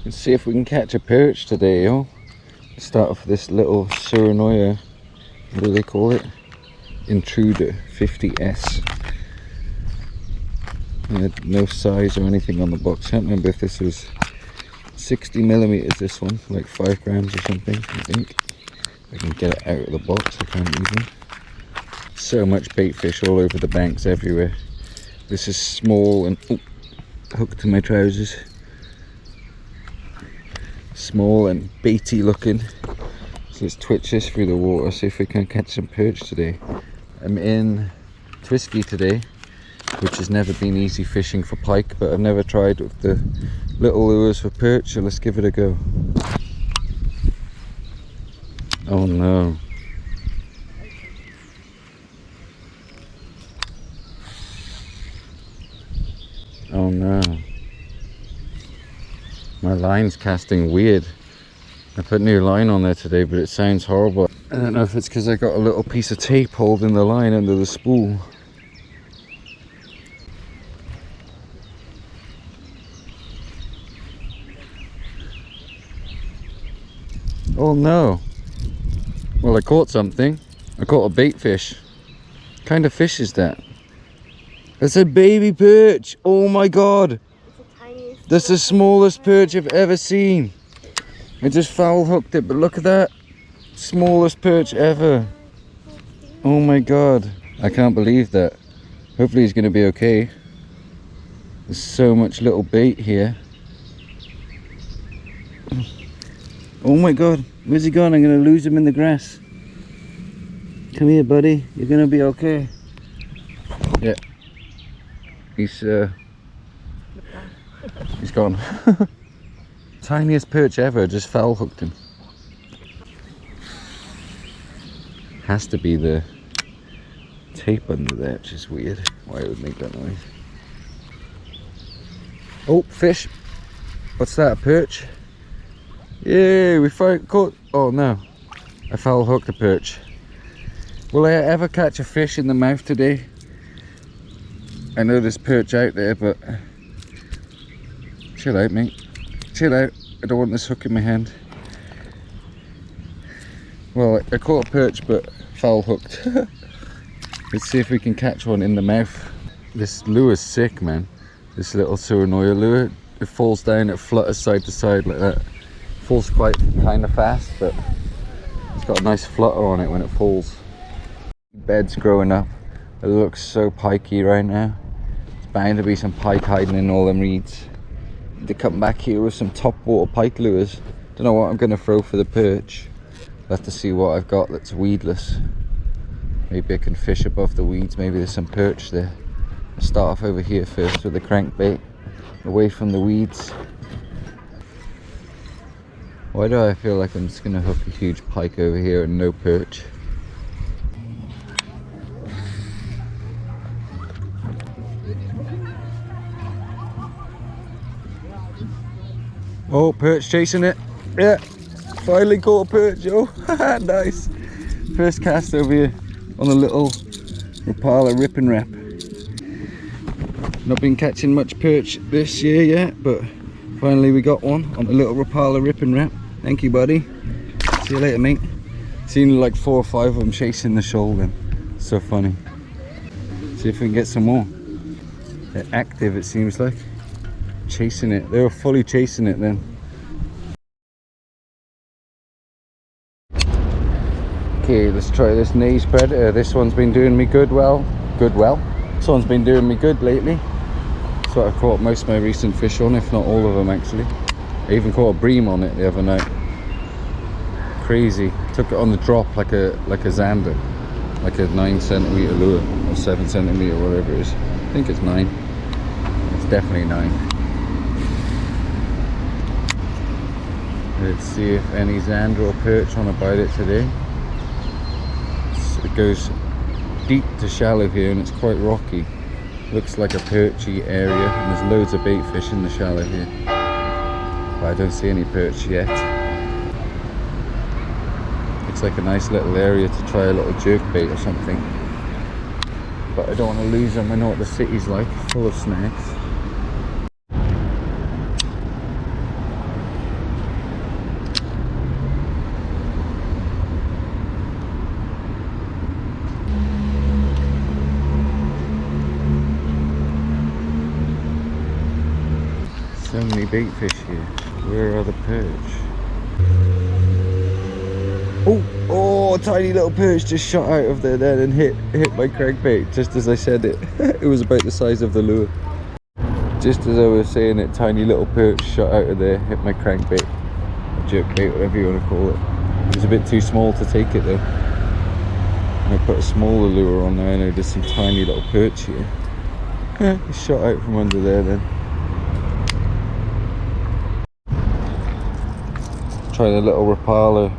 Let's see if we can catch a perch today, yo. Start off with this little Surinoya, what do they call it? Intruder 50S. No size or anything on the box. I can't remember if this was 60mm, this one, like 5 grams or something, I think. If I can get it out of the box, I can't even. So much bait fish all over the banks everywhere. This is small and hooked to my trousers. Small and baity looking. So let's twitch this through the water, see if we can catch some perch today. I'm in Twiskey today, which has never been easy fishing for pike, but I've never tried with the little lures for perch, so let's give it a go. Oh no. Oh no. My line's casting weird. I put new line on there today, but it sounds horrible. I don't know if it's because I got a little piece of tape holding the line under the spool. Oh no. Well, I caught something. I caught a bait fish. What kind of fish is that? It's a baby perch. Oh my god. That's the smallest perch I've ever seen. I just foul hooked it, but look at that. Smallest perch ever. Oh my god. I can't believe that. Hopefully he's going to be okay. There's so much little bait here. Oh my god. Where's he gone? I'm going to lose him in the grass. Come here, buddy. You're going to be okay. Yeah. He's gone. Tiniest perch ever, just foul hooked him. Has to be the tape under there, which is weird. Why it would make that noise. Oh, fish. What's that, a perch? Yay, we caught. Oh no, I foul hooked a perch. Will I ever catch a fish in the mouth today? I know there's perch out there, but chill out, mate. Chill out. I don't want this hook in my hand. Well, I caught a perch, but foul hooked. Let's see if we can catch one in the mouth. This lure's sick, man. This little Surinoya lure. It falls down, it flutters side to side like that. Falls quite kind of fast, but it's got a nice flutter on it when it falls. Bed's growing up. It looks so pikey right now. It's bound to be some pike hiding in all them reeds. They come back here with some top water pike lures. Don't know what I'm going to throw for the perch. I'll have to see what I've got that's weedless. Maybe I can fish above the weeds. Maybe there's some perch there. I'll start off over here first with the crankbait, away from the weeds. Why do I feel like I'm just going to hook a huge pike over here and no perch? Oh, perch chasing it. Yeah, finally caught a perch, yo. Nice. First cast over here on a little Rapala Rip and Wrap. Not been catching much perch this year yet, but finally we got one on a little Rapala Rip and Wrap. Thank you, buddy. See you later, mate. Seen like 4 or 5 of them chasing the shoal. So funny. See if we can get some more. They're active, it seems like. Chasing it. They were fully chasing it then. Okay, let's try this Naze Predator. This one's been doing me good. This one's been doing me good lately. That's what I've caught most of my recent fish on, if not all of them actually. I even caught a bream on it the other night. Crazy. Took it on the drop like a Zander, like a 9cm lure or 7cm, whatever it is. I think it's 9. It's definitely 9. Let's see if any Zander or perch want to bite it today. It goes deep to shallow here and it's quite rocky. Looks like a perchy area and there's loads of bait fish in the shallow here. But I don't see any perch yet. Looks like a nice little area to try a little jerk bait or something. But I don't want to lose them. I know what the city's like, full of snags. So many bait fish here. Where are the perch? Oh, a tiny little perch just shot out of there then and hit my crankbait just as I said it. It was about the size of the lure. Just as I was saying it, tiny little perch shot out of there, hit my crankbait, jerkbait, whatever you want to call it. It was a bit too small to take it though. I put a smaller lure on there and there's some tiny little perch here. It shot out from under there then. Try the little Rapala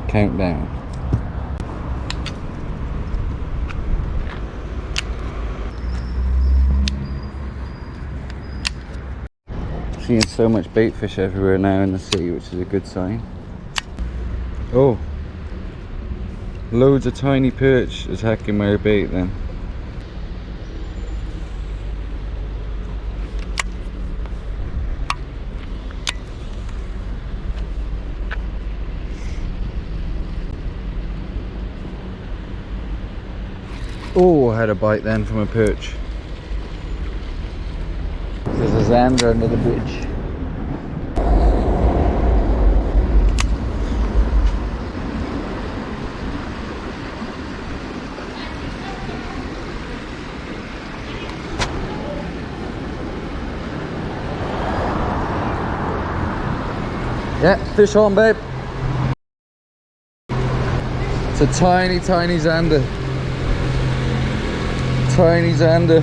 countdown. Seeing so much bait fish everywhere now in the city, which is a good sign. Oh, loads of tiny perch attacking my bait then. Oh, I had a bite then from a perch. There's a zander under the bridge. Yeah, fish on, babe. It's a tiny zander. Tiny zander.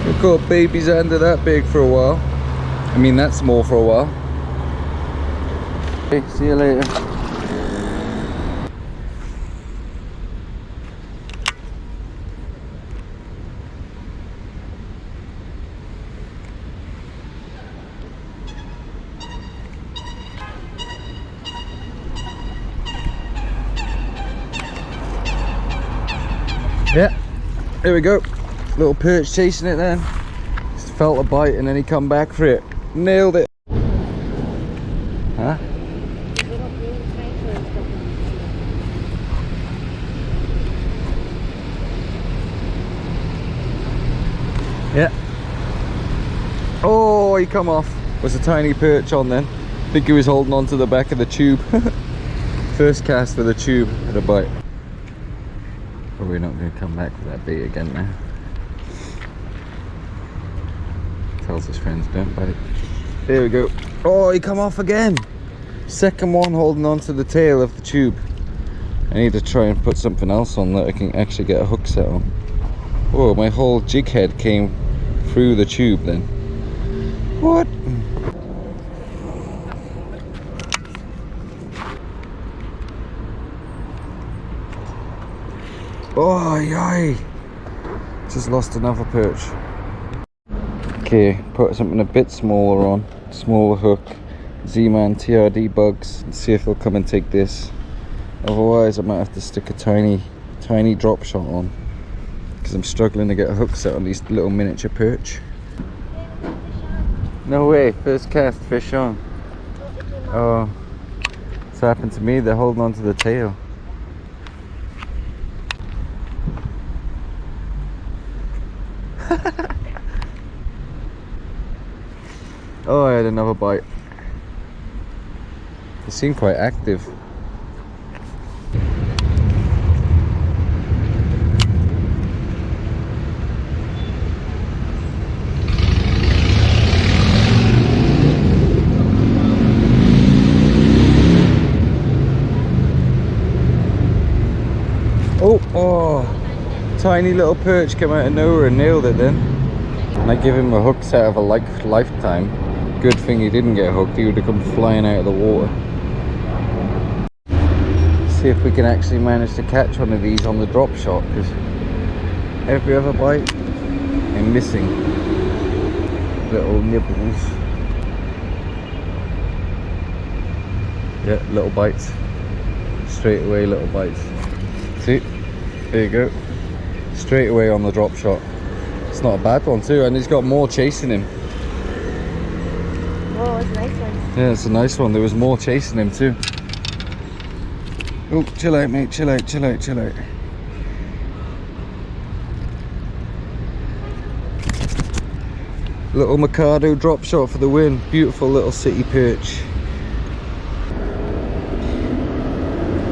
We've got baby zander that big for a while. I mean, that small for a while. Okay, see you later. Yeah, there we go. Little perch chasing it then. Just felt a bite and then he come back for it. Nailed it. Huh? Yeah. Oh, he come off. Was a tiny perch on then. I think he was holding on to the back of the tube. First cast with a tube, had a bite. But we're not going to come back for that bait again now. Tells his friends don't bite. There we go. Oh, he come off again. Second one holding on to the tail of the tube. I need to try and put something else on that I can actually get a hook set on. Oh, my whole jig head came through the tube then. What? Oh, yay! Just lost another perch. Okay, put something a bit smaller on. Smaller hook. Z-Man TRD bugs. Let's see if they'll come and take this. Otherwise, I might have to stick a tiny drop shot on. Because I'm struggling to get a hook set on these little miniature perch. No way, first cast, fish on. Oh, it's happened to me, they're holding on to the tail. Oh, I had another bite. They seem quite active. Oh, tiny little perch came out of nowhere and nailed it then. And I give him a hook set of a lifetime. Good thing he didn't get hooked, he would have come flying out of the water. See if we can actually manage to catch one of these on the drop shot, because every other bite I'm missing little nibbles. Yeah, little bites. Straight away little bites. See? There you go. Straight away on the drop shot. It's not a bad one too, and he's got more chasing him. Oh, it's a nice one. Yeah, it's a nice one. There was more chasing him too. Oh, chill out, mate. Chill out, chill out, chill out. Little Mikado drop shot for the win. Beautiful little city perch.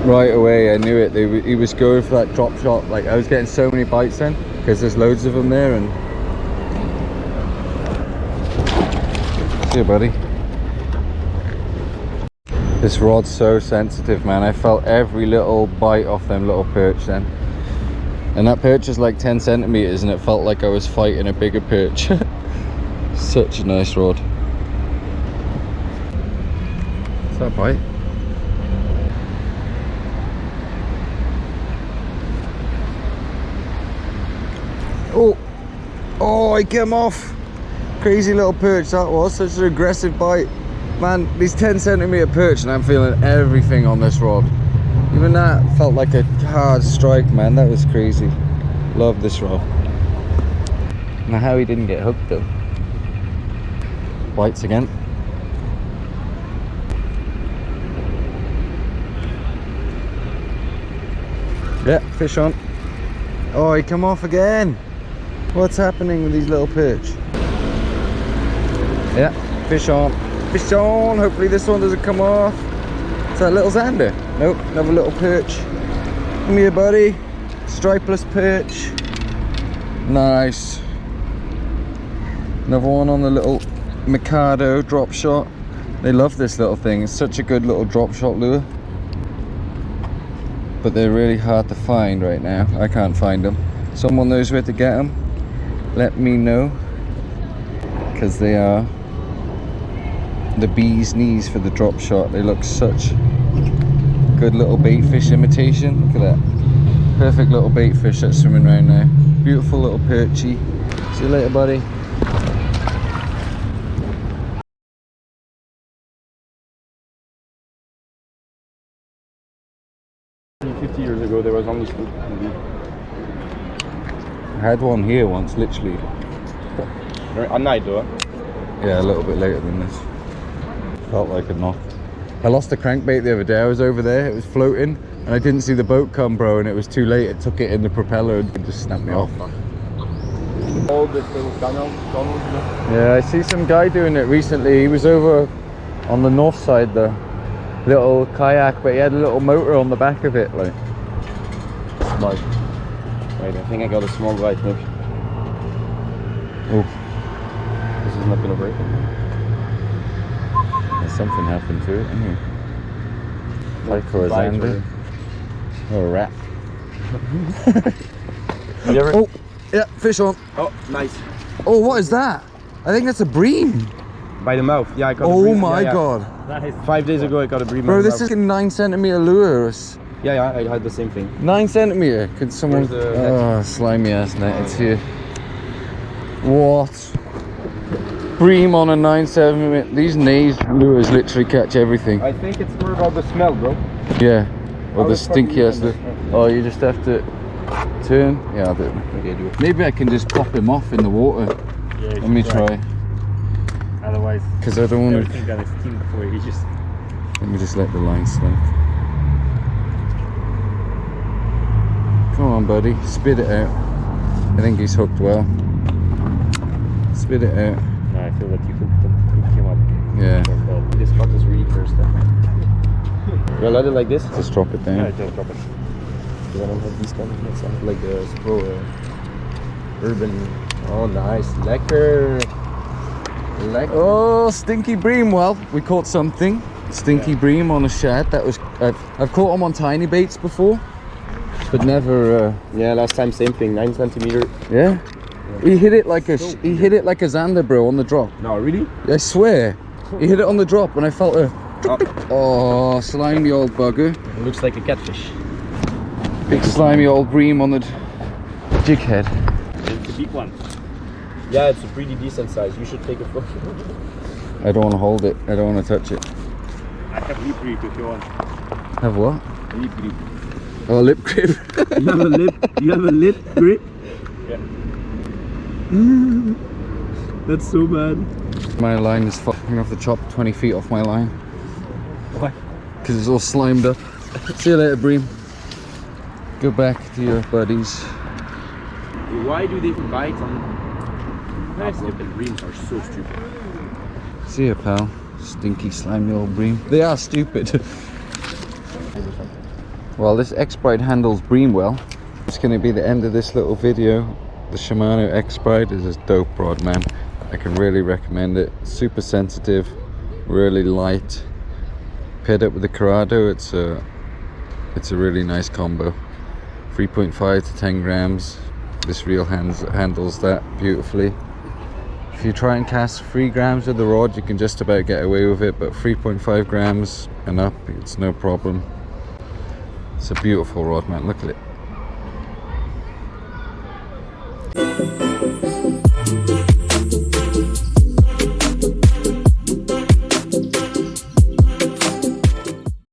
Right away I knew it. He was going for that drop shot. Like, I was getting so many bites then because there's loads of them there. And see you, buddy. This rod's so sensitive, man. I felt every little bite off them little perch then. And that perch is like 10 centimeters and it felt like I was fighting a bigger perch. Such a nice rod. Is that a bite? Oh! Oh, I came off! Crazy little perch that was. Such an aggressive bite. Man, these 10 centimeter perch and I'm feeling everything on this rod. Even that felt like a hard strike, man. That was crazy. Love this rod. Now how he didn't get hooked though. Bites again. Yeah, fish on. Oh, he come off again. What's happening with these little perch? Yeah, fish on. Fish on. Hopefully this one doesn't come off. Is that a little zander? Nope, another little perch. Come here, buddy. Stripeless perch. Nice. Another one on the little Mikado drop shot. They love this little thing. It's such a good little drop shot lure. But they're really hard to find right now. I can't find them. Someone knows where to get them. Let me know. Because they are the bee's knees for the drop shot. They look such good little bait fish imitation. Look at that. Perfect little bait fish that's swimming around now. Beautiful little perchy. See you later, buddy. Years ago there was only snook. I had one here once, literally. At night though. Yeah, a little bit later than this. Felt like a knock. I lost a crankbait the other day. I was over there, it was floating, and I didn't see the boat come, bro, and it was too late. It took it in the propeller and it just snapped me off. All this little tunnel. Yeah, I see some guy doing it recently. He was over on the north side, the little kayak, but he had a little motor on the back of it, like. Smart. Wait, I think I got a small bite, look. Oh, This is not gonna break. something happened to it, didn't it? Like or a zander. Or a rat. Have you ever? Oh, yeah, fish on. Oh, nice. Oh, what is that? I think that's a bream. By the mouth. Yeah, I got a Oh bream. my Yeah. god. 5 days ago I got a bream. Bro, by the this mouth. is a 9 centimeter lure. Yeah, I had the same thing. 9 centimeter. Could someone? Where's the net? Oh, slimy ass net. It's here. What? Bream on a 9 centimeter. These Naze lures literally catch everything. I think it's more about the smell, bro. Yeah. Or How the the fuck do you stinky do ass. this? Oh, you just have to turn. Yeah, I'll do it. Okay, do it. Maybe I can just pop him off in the water. Yeah, Let me try. Otherwise, Because I don't want to. everything gonna steam before you just. Let me just let the line slide. Come on, buddy. Spit it out. I think he's hooked well. Spit it out. No, I feel like you hooked him up. Yeah. This spot is really cursed. You let it like this? Just drop it down. Yeah, just drop it. Because I don't have these kind of nets. I have like the Spro Urban. Oh, nice. Lekker. Lekker. Oh, stinky bream. Well, we caught something. Stinky bream on a shad. That was. I've caught them on tiny baits before, but never. Yeah, last time same thing. 9 centimeter. Yeah. He hit it like a. He hit it like a zander, bro, on the drop. No, really? I swear. He hit it on the drop, and I felt a. Oh, slimy old bugger. It looks like a catfish. Big slimy old bream on the jig head. It's a big one. Yeah, it's a pretty decent size. You should take a photo. I don't want to hold it. I don't want to touch it. I have lip grip if you want. Have what? Lip grip. Oh, lip grip. You have a lip. You have a lip grip. Yeah. That's so bad. My line is fucking off the chop 20 feet off my line. Why? Because it's all slimed up. See you later, bream. Go back to your buddies. Why do they bite on? Top broken reams are so stupid. See ya, pal. Stinky, slimy old bream. They are stupid. Well, this X-Bride handles bream well. It's going to be the end of this little video. The Shimano X-Bride is a dope rod, man. I can really recommend it. Super sensitive, really light. Paired up with the Corrado, it's a really nice combo. 3.5 to 10 grams. This reel handles that beautifully. If you try and cast 3 grams with the rod, you can just about get away with it, but 3.5 grams and up, it's no problem. It's a beautiful rod, man. Look at it.